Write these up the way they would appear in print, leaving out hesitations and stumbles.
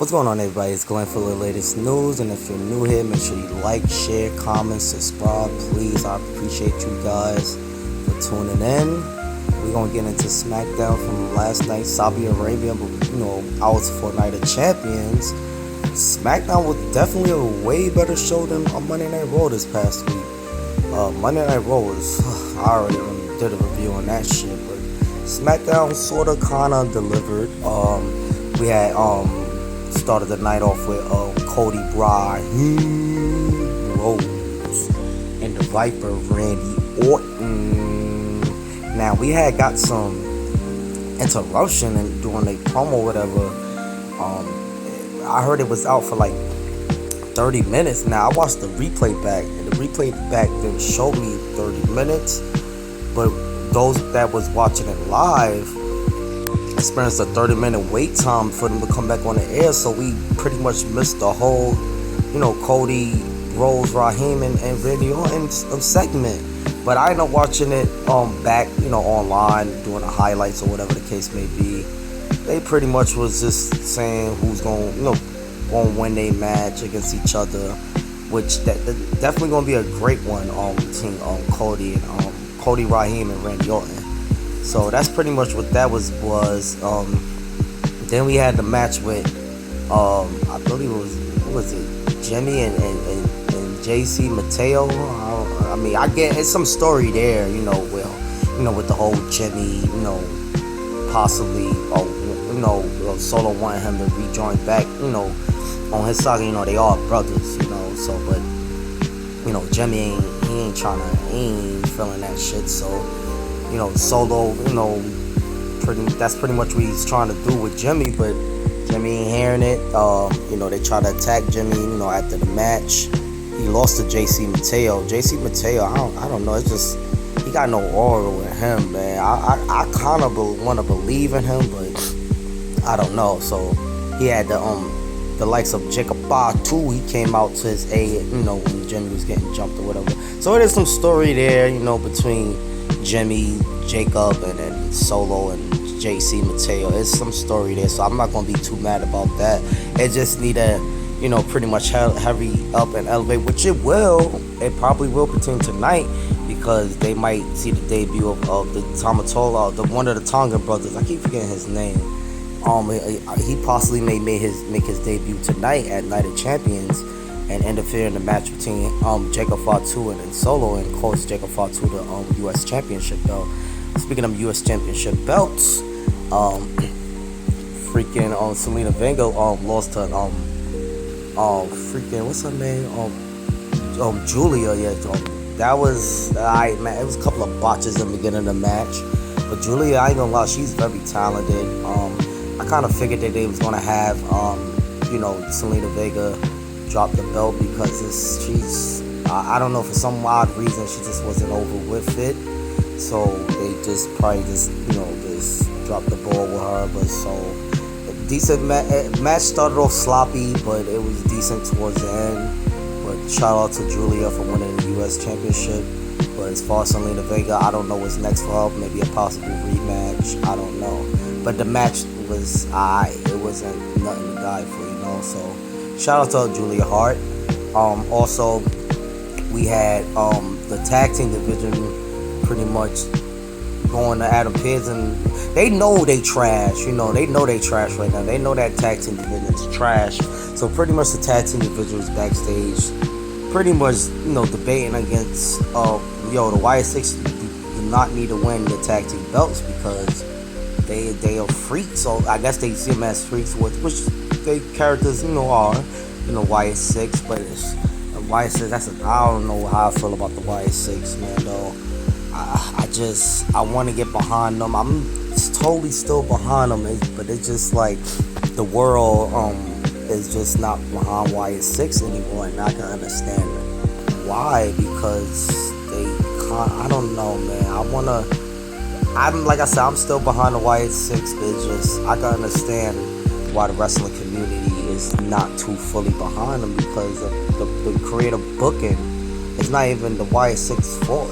What's going on, everybody? It's Glenn for the latest news, and if you're new here, make sure you like, share, comment, subscribe, please. I appreciate you guys for tuning in. We're gonna get into SmackDown from last night, Saudi Arabia. But I was for Night of Champions. SmackDown was definitely a way better show than Monday Night Raw this past week. Monday Night Raw was I already did a review on that shit, but SmackDown sorta kinda delivered. We had started the night off with Cody Rhodes and the Viper Randy Orton. Now we had got some interruption and during the promo or whatever. I heard it was out for like 30 minutes. Now I watched the replay back, and the replay back didn't show me 30 minutes, but those that was watching it live experienced a 30-minute wait time for them to come back on the air, so we pretty much missed the whole, Cody, Rhodes, Raheem, and Randy Orton segment. But I ended up watching it back, online, doing the highlights or whatever the case may be. They pretty much was just saying who's going to win their match against each other, which that definitely going to be a great one between Cody, Raheem, and Randy Orton. So that's pretty much what that was. Then we had the match with I believe it was Jimmy and JC Mateo. I mean, I get it's some story there, with the whole Jimmy, possibly Solo wanting him to rejoin back, on his saga. They all brothers, so but Jimmy ain't feeling that shit, so Solo, that's pretty much what he's trying to do with Jimmy, but Jimmy ain't hearing it. They try to attack Jimmy, after the match. He lost to JC Mateo. JC Mateo, I don't know, it's just, he got no aura with him, man. I kind of want to believe in him, but I don't know. So he had the likes of Jacob too. He came out to his aid, when Jimmy was getting jumped or whatever. So there's some story there, between Jimmy, Jacob, and then Solo and JC Mateo. There's some story there, so I'm not gonna be too mad about that. It just need to, pretty much hurry up and elevate, which it will. It probably will between tonight, because they might see the debut of the Tamatola, one of the Tongan brothers. I keep forgetting his name. He possibly may make his debut tonight at Night of Champions and interfere in the match between Jacob Fatu and Solo, and of course Jacob Fatu the U.S. Championship belt. Speaking of U.S. Championship belts, freaking Selena Vega lost to freaking what's her name, Julia. Yeah, that was alright, man. It was a couple of botches in the beginning of the match, but Julia, I ain't gonna lie, she's very talented. I kind of figured that they was gonna have Selena Vega drop the belt, because she's I don't know, for some odd reason she just wasn't over with it, so they just probably just dropped the ball with her. But so decent match started off sloppy, but it was decent towards the end. But shout out to Julia for winning the U.S. Championship. But as far as Selena Vega, I don't know what's next for her. Maybe a possible rematch, I don't know. But the match was it wasn't nothing to die for, so shout out to Julia Hart. Also, we had the tag team division pretty much going to Adam Pearce, and they know they trash. They know they trash right now. They know that tag team division is trash. So pretty much the tag team division is backstage, pretty much debating against the YS6 do not need to win the tag team belts, because they are freaks. So I guess they see them as freaks, which they characters are. YS6, but it's YS6. I don't know how I feel about the YS6, man. Though I want to get behind them. I'm totally still behind them, but it's just like the world is just not behind YS6 anymore, and I can understand why, because I don't know, man. I'm like I said, I'm still behind the YS6, but it's just I can understand why the wrestling community is not too fully behind them, because of the creative booking. It's not even the YS6 fault.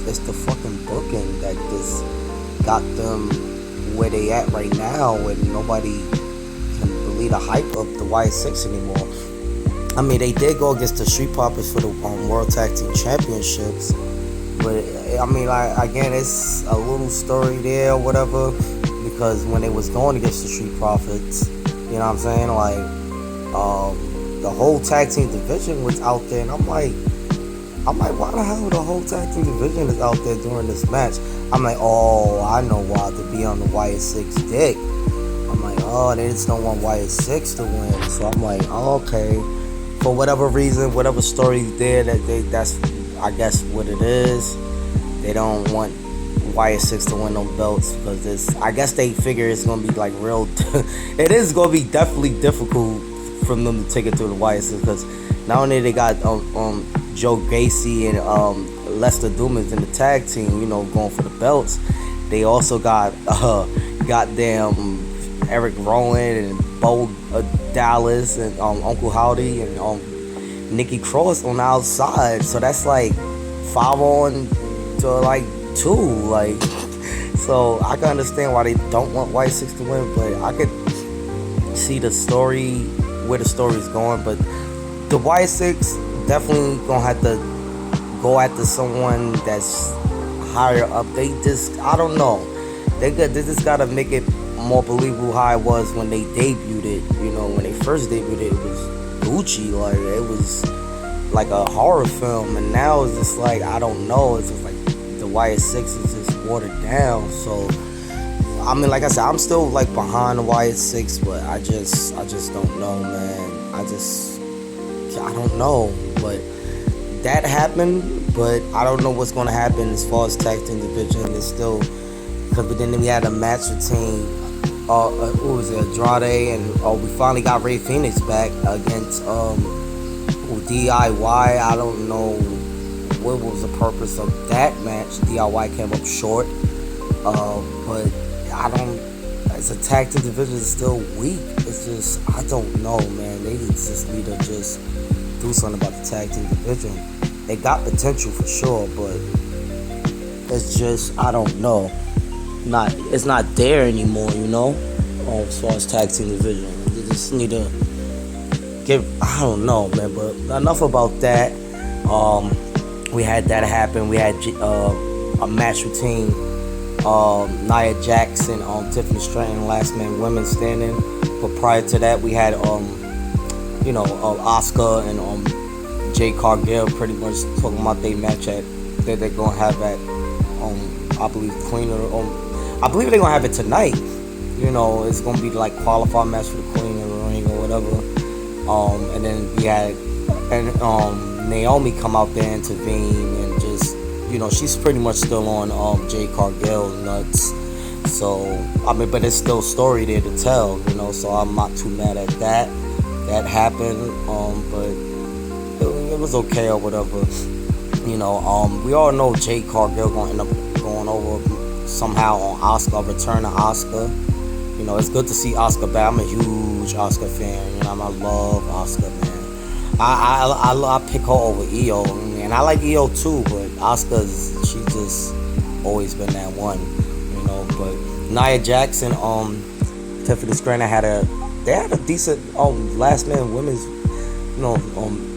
It's the fucking booking that just got them where they at right now, and nobody can really the hype of the YS6 anymore. I mean, they did go against the Street Profits for the World Tag Team Championships, but I mean, like, again, it's a little story there or whatever, because when they was going against the Street Profits, you know what I'm saying, like, the whole tag team division was out there, and I'm like, why the hell the whole tag team division is out there during this match? I'm like, oh, I know why, to be on the YS6 dick. I'm like, oh, they just don't want YS6 to win. So I'm like, oh, okay. For whatever reason, whatever story there, that's I guess what it is. They don't want YS6 to win no belts because I guess they figure it's gonna be like real. It is gonna be definitely difficult for them to take it to the YS6 because not only they got Joe Gacy and Lester Dumas in the tag team, you know, going for the belts. They also got goddamn Eric Rowan and Bo Dallas and Uncle Howdy and Nikki Cross on the outside. So that's like 5 on to like 2. Like, so I can understand why they don't want YS6 to win, but I could see the story, where the story is going. But the YS6 definitely gonna have to go after someone that's higher up. They just, I don't know. They just gotta make it more believable how it was when they debuted it. You know, when they first debuted it, it was Gucci. Like, it was like a horror film, and now it's just like, I don't know. It's just like the YS6 is just watered down. So I mean, like I said, I'm still like behind the YS6, but I just don't know, man. I don't know, but that happened, but I don't know what's going to happen as far as tag team division. It's still, because then we had a match between who was it, Andrade, and we finally got Rey Fenix back against DIY. I don't know what was the purpose of that match. DIY came up short, but I don't. As a tag team division, is still weak. It's just, I don't know, man. They just need to just do something about the tag team division. They got potential for sure, but it's just, I don't know. It's not there anymore, you know. As far as tag team division, they just need to I don't know, man. But enough about that. We had that happen. We had a match between Nia Jax and Tiffany Stratton, last man women standing. But prior to that, we had Asuka and Jade Cargill pretty much talking about their match that they're gonna have at I believe I believe they're gonna have it tonight. You know, it's gonna be like qualified match for the Queen of the Ring or whatever. And then we had Naomi come out there, intervene, and just, you know, she's pretty much still on Jade Cargill nuts. So I mean, but it's still story there to tell, you know. So I'm not too mad at that. That happened, but it was okay or whatever. You know, we all know Jade Cargill gonna end up going over somehow on Asuka, return to Asuka. You know, it's good to see Asuka back. I'm a huge Asuka fan. You know, I love Asuka, man. I pick her over Io, and I like Io too, but Asuka's, she just always been that one, you know. But Nia Jax and Tiffany Stratton had a decent last man women's, you know,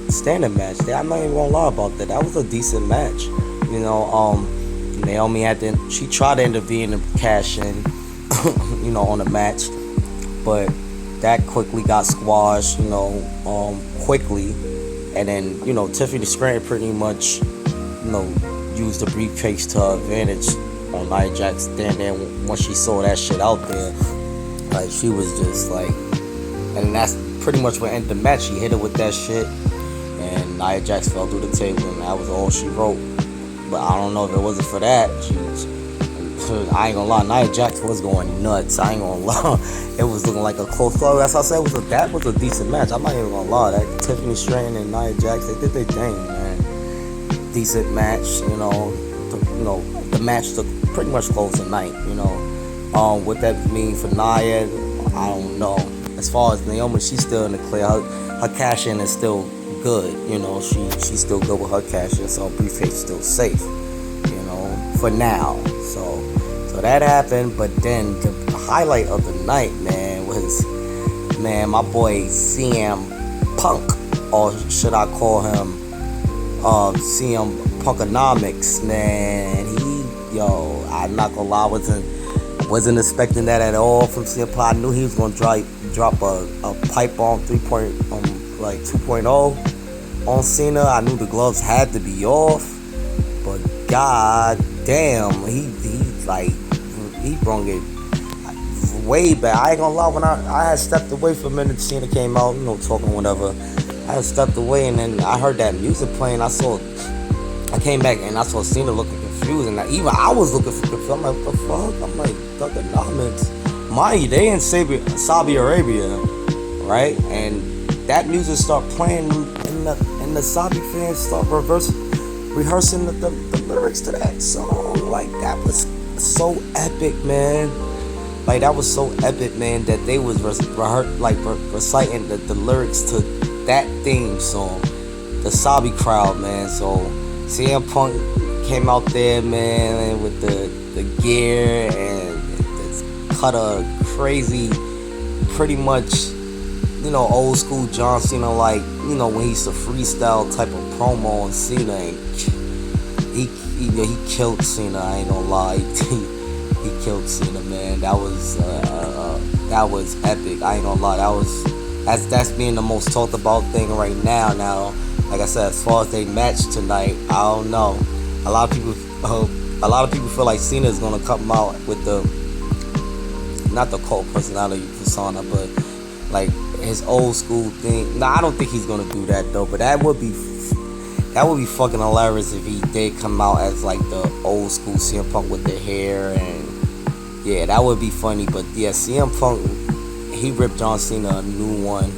standing match. I'm not even gonna lie about that. That was a decent match, you know. Naomi she tried to intervene and cash in, you know, on the match, but that quickly got squashed, you know, quickly. And then, you know, Tiffany Stratton pretty much, you know, used the briefcase to her advantage on Nia Jax standing there. Once she saw that shit out there, like, she was just like, and that's pretty much what ended the match. She hit her with that shit, and Nia Jax fell through the table, and that was all she wrote. But I don't know if it wasn't for that. I ain't gonna lie, Nia Jax was going nuts. I ain't gonna lie. It was looking like a close call. As I said, that was a decent match. I'm not even gonna lie. That Tiffany Stratton and Nia Jax, they did their thing, man. Decent match, you know. The match took pretty much close the night, you know. What that mean for Nia, I don't know. As far as Naomi, she's still in the clear. Her cash in is still good, you know. She's still good with her cash in, so her briefcase is still safe, you know, for now. So that happened, but then the highlight of the night, man, was man, my boy CM Punk, or should I call him CM Punkanamics, man. I'm not gonna lie, wasn't expecting that at all from CM Punk. I knew he was gonna drop a pipe bomb 2.0 on Cena. I knew the gloves had to be off, but god damn, he brung it way back. I ain't gonna lie, when I had stepped away for a minute, Cena came out, talking whatever. I had stepped away, and then I heard that music playing. I came back and I saw Cena looking confused, and even I was looking confused. I'm like, what the fuck? I'm like, punkanamics. Mind you, they in Saudi Arabia, right? And that music start playing, and the Saudi fans start rehearsing the lyrics to that song. Like, that was so epic, man. Like, that was so epic, man, that they was reciting the lyrics to that theme song. The Sabi crowd, man. So CM Punk came out there, man, with the gear and cut a crazy, pretty much, old school John Cena, like, when he used to freestyle type of promo on Cena, and he killed Cena. I ain't gonna lie. He killed Cena, man. That was epic. I ain't gonna lie. That's being the most talked about thing right now. Now, like I said, as far as they match tonight, I don't know. A lot of people feel like Cena is gonna come out with not the cult personality persona, but like his old school thing. Nah, I don't think he's gonna do that though. But that would be fucking hilarious if he did come out as like the old school CM Punk with the hair, and yeah, that would be funny. But yeah, CM Punk, he ripped John Cena a new one,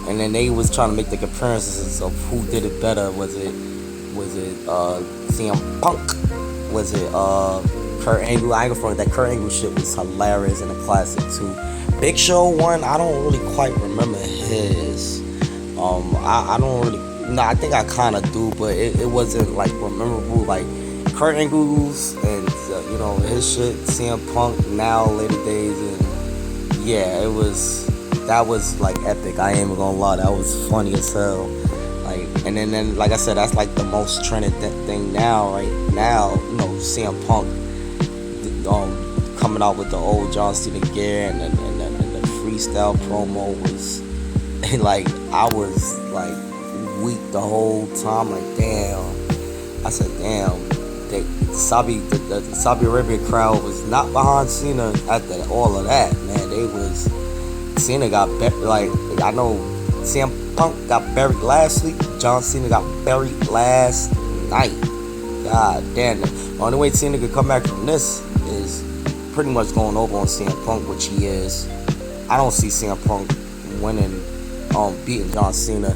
and then they was trying to make the comparisons of who did it better. Was it CM Punk? Was it Kurt Angle? I ain't gonna front, that Kurt Angle shit was hilarious and a classic too. Big Show one, I don't really quite remember his. I don't really. No, I think I kind of do, but it wasn't like memorable like Kurt Angle's and his shit. CM Punk now later days, and yeah, that was like epic. I ain't even gonna lie, that was funny as hell. Like, and then like I said, that's like the most trending thing now, right now. CM Punk coming out with the old John Cena gear, and the freestyle promo was, and like I was like weak the whole time. Like, damn. I said, damn. The Saudi Arabia crowd was not behind Cena after all of that, man. Cena got buried. Like, I know CM Punk got buried last week. John Cena got buried last night. God damn. The only way Cena could come back from this is pretty much going over on CM Punk, which he is. I don't see CM Punk winning, beating John Cena.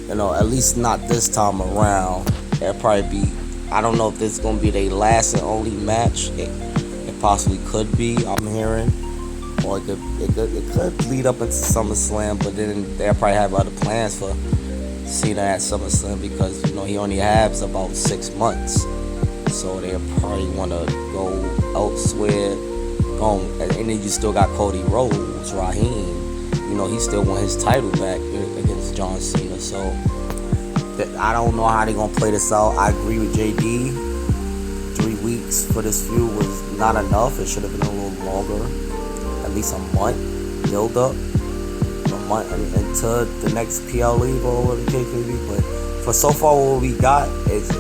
At least not this time around. It'll probably be, I don't know if this is going to be their last and only match. It possibly could be, I'm hearing. Or it could lead up into SummerSlam, but then they'll probably have other plans for Cena at SummerSlam, because, he only has about 6 months. So they'll probably want to go elsewhere. And then you still got Cody Rhodes, Raheem. He still want his title back against John Cena. So I don't know how they're going to play this out. I agree with JD. 3 weeks for this feud was not enough. It should have been a little longer. At least a month build up. A month into the next PLE or whatever the case may be. But for so far what we got, it's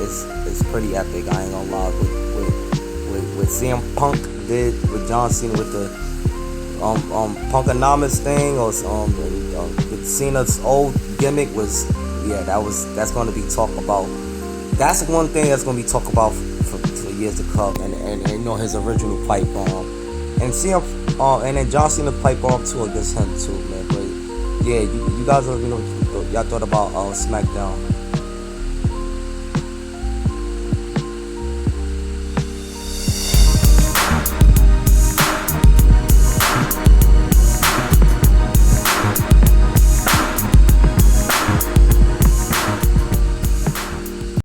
pretty epic. I ain't gonna lie. With CM Punk did with John Cena with the punkanamics thing, or with Cena's old gimmick was, yeah, that's going to be talked about. That's one thing that's going to be talked about for years to come, and his original pipe bomb, and and then John Cena pipe bomb too against him too, man. But yeah, you guys, y'all thought about SmackDown.